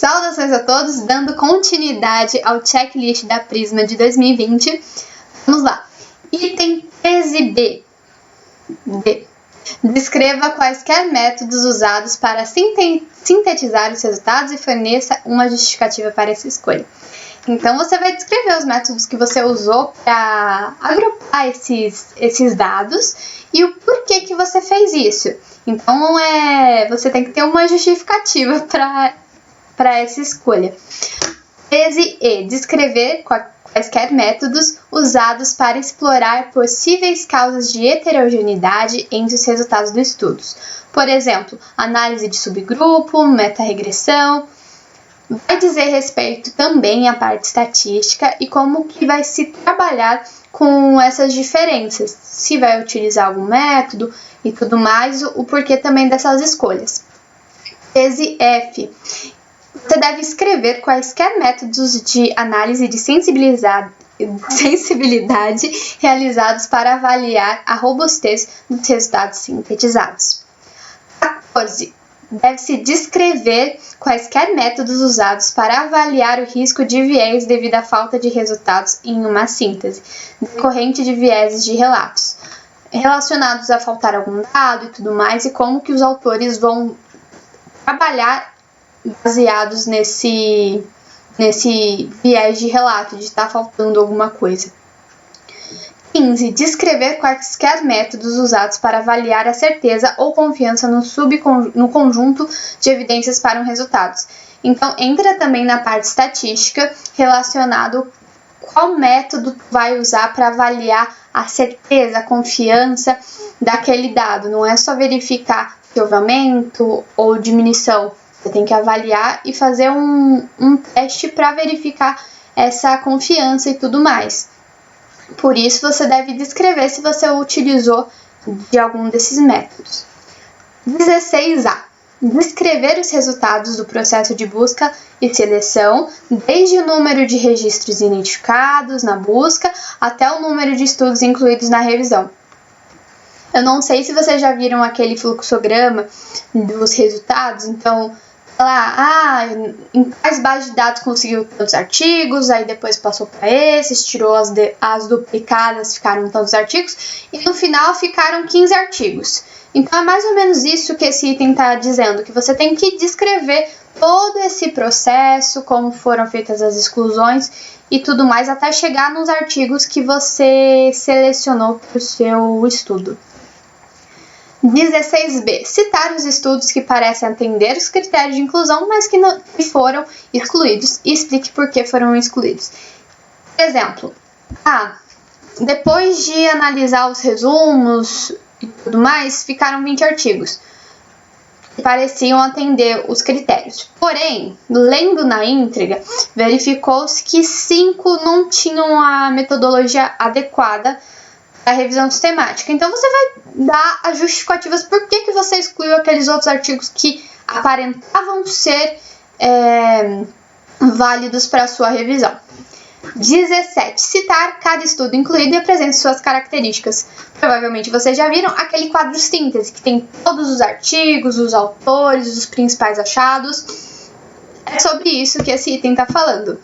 Saudações a todos, dando continuidade ao checklist da Prisma de 2020. Vamos lá. Item 13B. Descreva quaisquer métodos usados para sintetizar os resultados e forneça uma justificativa para essa escolha. Então, você vai descrever os métodos que você usou para agrupar esses dados e o porquê que você fez isso. Então, você tem que ter uma justificativa para essa escolha. 13E. Descrever quaisquer métodos usados para explorar possíveis causas de heterogeneidade entre os resultados do estudo. Por exemplo, análise de subgrupo, meta-regressão. Vai dizer respeito também à parte estatística e como que vai se trabalhar com essas diferenças. Se vai utilizar algum método e tudo mais, o porquê também dessas escolhas. 13F. Você deve escrever quaisquer métodos de análise de sensibilidade realizados para avaliar a robustez dos resultados sintetizados. 14. Deve-se descrever quaisquer métodos usados para avaliar o risco de viés devido à falta de resultados em uma síntese, decorrente de vieses de relatos, relacionados a faltar algum dado e tudo mais, e como que os autores vão trabalhar baseados nesse viés de relato, de estar faltando alguma coisa. 15. Descrever quaisquer métodos usados para avaliar a certeza ou confiança no conjunto de evidências para um resultado. Então, entra também na parte estatística relacionado qual método vai usar para avaliar a certeza, a confiança daquele dado. Não é só verificar se houve aumento ou diminuição. Você tem que avaliar e fazer um teste para verificar essa confiança e tudo mais. Por isso, você deve descrever se você utilizou de algum desses métodos. 16A. Descrever os resultados do processo de busca e seleção, desde o número de registros identificados na busca até o número de estudos incluídos na revisão. Eu não sei se vocês já viram aquele fluxograma dos resultados, então em quais bases de dados conseguiu tantos artigos, aí depois passou para esses, tirou as duplicadas, ficaram tantos artigos, e no final ficaram 15 artigos. Então é mais ou menos isso que esse item está dizendo, que você tem que descrever todo esse processo, como foram feitas as exclusões e tudo mais, até chegar nos artigos que você selecionou para o seu estudo. 16B. Citar os estudos que parecem atender os critérios de inclusão, mas que foram excluídos, e explique por que foram excluídos. Por exemplo, depois de analisar os resumos e tudo mais, ficaram 20 artigos que pareciam atender os critérios. Porém, lendo na íntegra, verificou-se que 5 não tinham a metodologia adequada a revisão sistemática. Então, você vai dar as justificativas por que você excluiu aqueles outros artigos que aparentavam ser válidos para a sua revisão. 17. Citar cada estudo incluído e apresente suas características. Provavelmente vocês já viram aquele quadro síntese, que tem todos os artigos, os autores, os principais achados. É sobre isso que esse item está falando.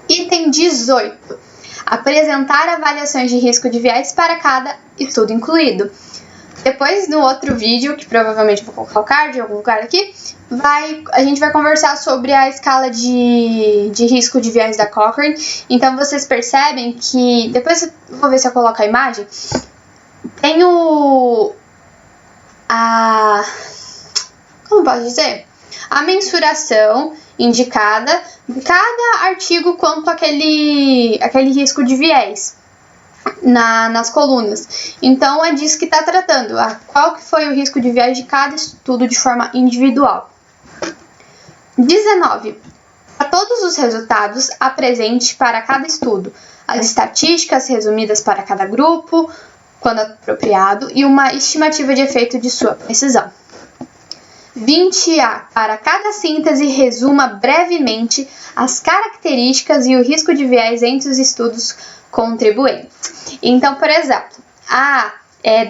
Item 18. Apresentar avaliações de risco de viés para cada estudo incluído. Depois, no outro vídeo, que provavelmente vou colocar o card em algum lugar aqui, a gente vai conversar sobre a escala de risco de viés da Cochrane. Então, vocês percebem que... Depois eu vou ver se eu coloco a imagem. Tem como posso dizer? A mensuração indicada de cada artigo quanto aquele risco de viés nas colunas. Então, é disso que está tratando. Qual que foi o risco de viés de cada estudo de forma individual. 19. A todos os resultados, apresente para cada estudo as estatísticas resumidas para cada grupo, quando apropriado, e uma estimativa de efeito de sua precisão. 20A. Para cada síntese, resuma brevemente as características e o risco de viés entre os estudos contribuintes. Então, por exemplo,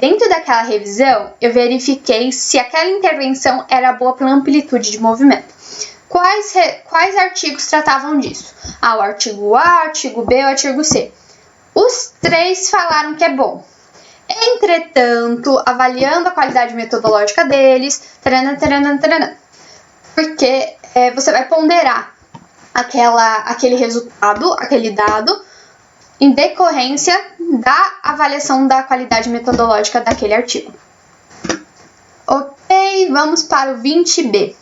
dentro daquela revisão, eu verifiquei se aquela intervenção era boa pela amplitude de movimento. Quais artigos tratavam disso? O artigo A, o artigo B e o artigo C. Os 3 falaram que é bom. Entretanto, avaliando a qualidade metodológica deles, porque você vai ponderar aquele resultado, aquele dado, em decorrência da avaliação da qualidade metodológica daquele artigo. Ok, vamos para o 20B.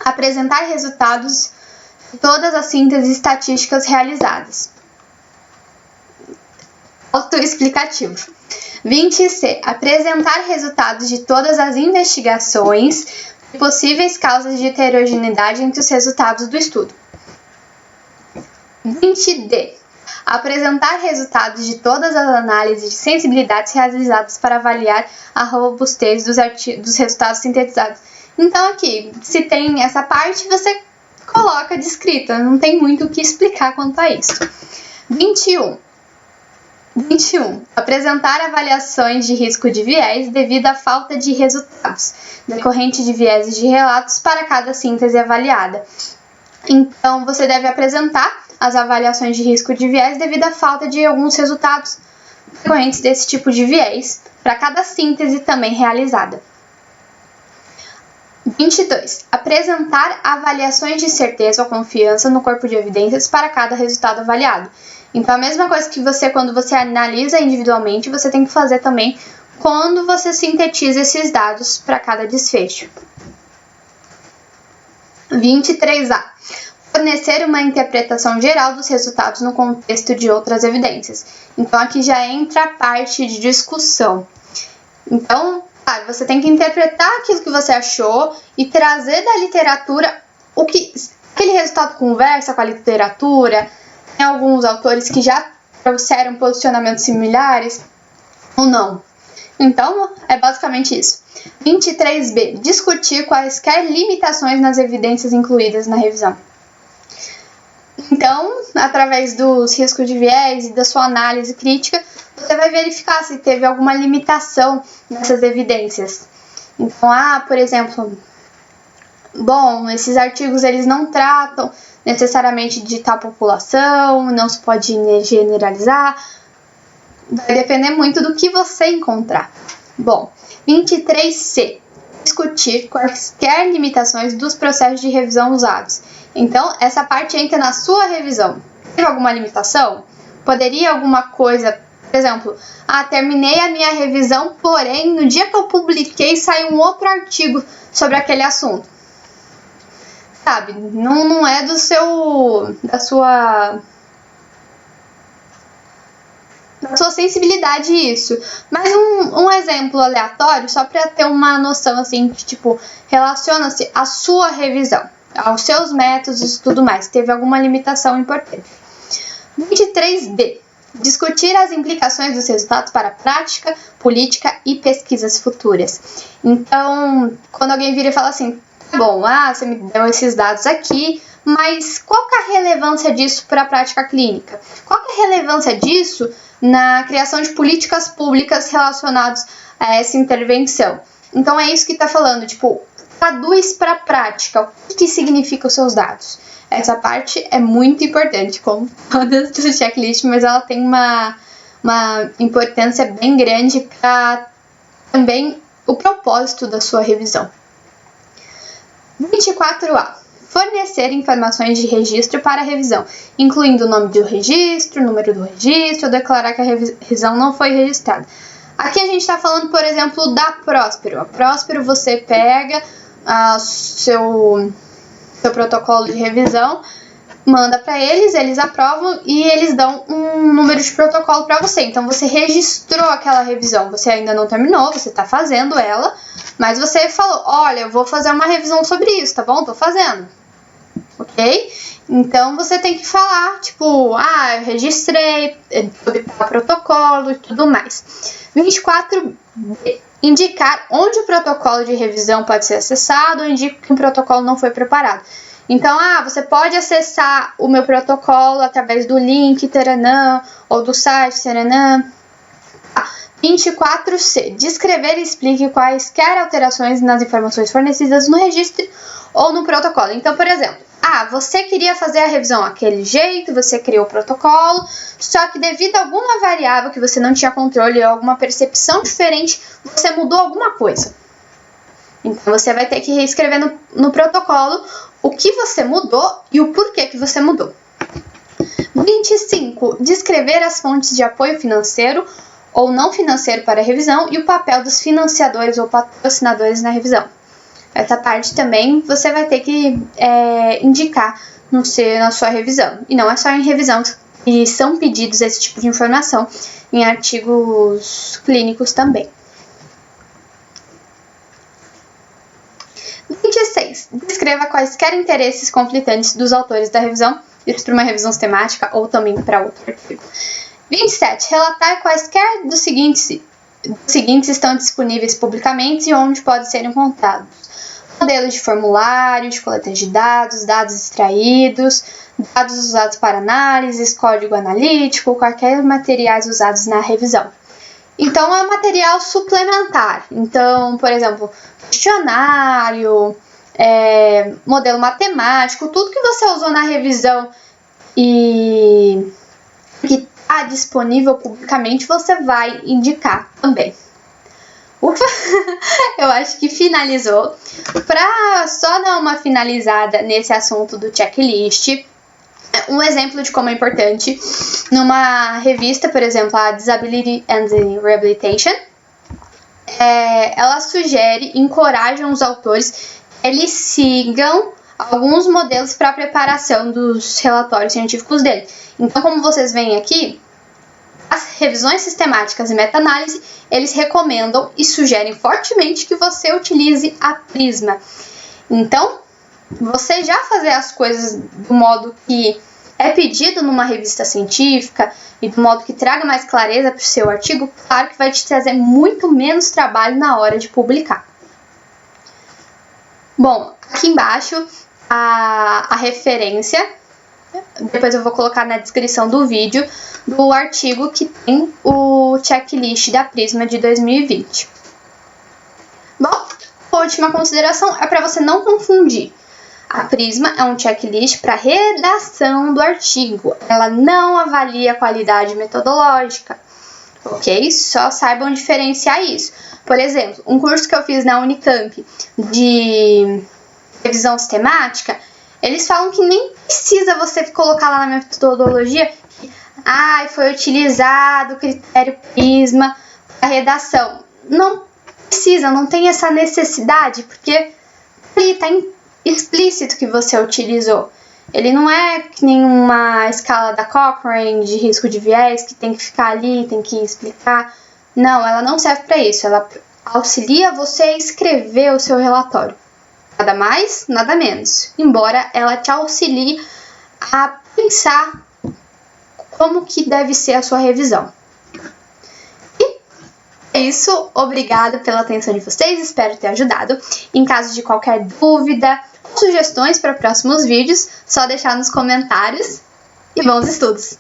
Apresentar resultados de todas as sínteses estatísticas realizadas. Autoexplicativo. 20C. Apresentar resultados de todas as investigações e possíveis causas de heterogeneidade entre os resultados do estudo. 20D. Apresentar resultados de todas as análises de sensibilidades realizadas para avaliar a robustez dos resultados sintetizados. Então aqui, se tem essa parte, você coloca descrita, não tem muito o que explicar quanto a isso. 21. Apresentar avaliações de risco de viés devido à falta de resultados, decorrente de vieses de relatos para cada síntese avaliada. Então, você deve apresentar as avaliações de risco de viés devido à falta de alguns resultados decorrentes desse tipo de viés para cada síntese também realizada. 22. Apresentar avaliações de certeza ou confiança no corpo de evidências para cada resultado avaliado. Então, a mesma coisa que quando você analisa individualmente, você tem que fazer também quando você sintetiza esses dados para cada desfecho. 23A. Fornecer uma interpretação geral dos resultados no contexto de outras evidências. Então, aqui já entra a parte de discussão. Então, você tem que interpretar aquilo que você achou e trazer da literatura aquele resultado conversa com a literatura. Tem alguns autores que já trouxeram posicionamentos similares ou não. Então, é basicamente isso. 23B. Discutir quaisquer limitações nas evidências incluídas na revisão. Então, através dos riscos de viés e da sua análise crítica, você vai verificar se teve alguma limitação nessas evidências. Então, por exemplo, esses artigos eles não tratam necessariamente de tal população, não se pode generalizar, vai depender muito do que você encontrar. 23C. Discutir quaisquer limitações dos processos de revisão usados. Então, essa parte entra na sua revisão. Teve alguma limitação? Poderia alguma coisa, por exemplo, terminei a minha revisão, porém, no dia que eu publiquei, saiu um outro artigo sobre aquele assunto. Sabe, não é da sua sensibilidade isso. Mas um exemplo aleatório, só para ter uma noção assim, que relaciona-se à sua revisão, aos seus métodos e tudo mais. Teve alguma limitação importante. 23D. Discutir as implicações dos resultados para a prática, política e pesquisas futuras. Então, quando alguém vira e fala assim, você me deu esses dados aqui, mas qual que é a relevância disso para a prática clínica? Qual que é a relevância disso na criação de políticas públicas relacionadas a essa intervenção? Então, é isso que está falando, traduz para a prática, o que significa os seus dados. Essa parte é muito importante, como todas as checklists, mas ela tem uma importância bem grande para também o propósito da sua revisão. 24A. Fornecer informações de registro para a revisão, incluindo o nome do registro, o número do registro, ou declarar que a revisão não foi registrada. Aqui a gente está falando, por exemplo, da Próspero. A Próspero, você pega seu protocolo de revisão, manda para eles aprovam e eles dão um número de protocolo para você. Então, você registrou aquela revisão, você ainda não terminou, você está fazendo ela, mas você falou, olha, eu vou fazer uma revisão sobre isso, tá bom? Tô fazendo. Ok? Então, você tem que falar, eu registrei, o protocolo e tudo mais. 24B. Indicar onde o protocolo de revisão pode ser acessado ou indica que o protocolo não foi preparado. Então, você pode acessar o meu protocolo através do link, taranã, ou do site, taranã. 24C. Descrever e explique quaisquer alterações nas informações fornecidas no registro ou no protocolo. Então, por exemplo, você queria fazer a revisão daquele jeito, você criou o protocolo, só que devido a alguma variável que você não tinha controle ou alguma percepção diferente, você mudou alguma coisa. Então, você vai ter que reescrever no protocolo o que você mudou e o porquê que você mudou. 25. Descrever as fontes de apoio financeiro ou não financeiro para a revisão e o papel dos financiadores ou patrocinadores na revisão. Essa parte também você vai ter que indicar na sua revisão. E não é só em revisão que são pedidos esse tipo de informação, em artigos clínicos também. 26. Descreva quaisquer interesses conflitantes dos autores da revisão, isso para uma revisão sistemática ou também para outro artigo. 27. Relatar quaisquer dos seguintes estão disponíveis publicamente e onde podem ser encontrados. Modelos de formulário, de coleta de dados, dados extraídos, dados usados para análises, código analítico, quaisquer materiais usados na revisão. Então, é um material suplementar. Então, por exemplo, questionário, modelo matemático, tudo que você usou na revisão e que está disponível publicamente, você vai indicar também. Ufa, eu acho que finalizou. Para só dar uma finalizada nesse assunto do checklist, um exemplo de como é importante, numa revista, por exemplo, a Disability and Rehabilitation, ela sugere, encoraja os autores que eles sigam alguns modelos para a preparação dos relatórios científicos dele. Então, como vocês veem aqui, as revisões sistemáticas e meta-análise, eles recomendam e sugerem fortemente que você utilize a Prisma. Então, você já fazer as coisas do modo que é pedido numa revista científica e do modo que traga mais clareza para o seu artigo, claro que vai te trazer muito menos trabalho na hora de publicar. Bom, aqui embaixo a referência, depois eu vou colocar na descrição do vídeo, do artigo que tem o checklist da Prisma de 2020. Bom, a última consideração é para você não confundir. A Prisma é um checklist para redação do artigo. Ela não avalia a qualidade metodológica, ok? Só saibam diferenciar isso. Por exemplo, um curso que eu fiz na Unicamp de revisão sistemática, eles falam que nem precisa você colocar lá na metodologia que foi utilizado o critério Prisma para redação. Não precisa, não tem essa necessidade, porque ali está explícito que você utilizou. Ele não é que nem uma escala da Cochrane de risco de viés que tem que ficar ali, tem que explicar. Não, ela não serve para isso. Ela auxilia você a escrever o seu relatório. Nada mais, nada menos. Embora ela te auxilie a pensar como que deve ser a sua revisão. E é isso. Obrigada pela atenção de vocês. Espero ter ajudado. Em caso de qualquer dúvida, sugestões para próximos vídeos, só deixar nos comentários. E bons estudos!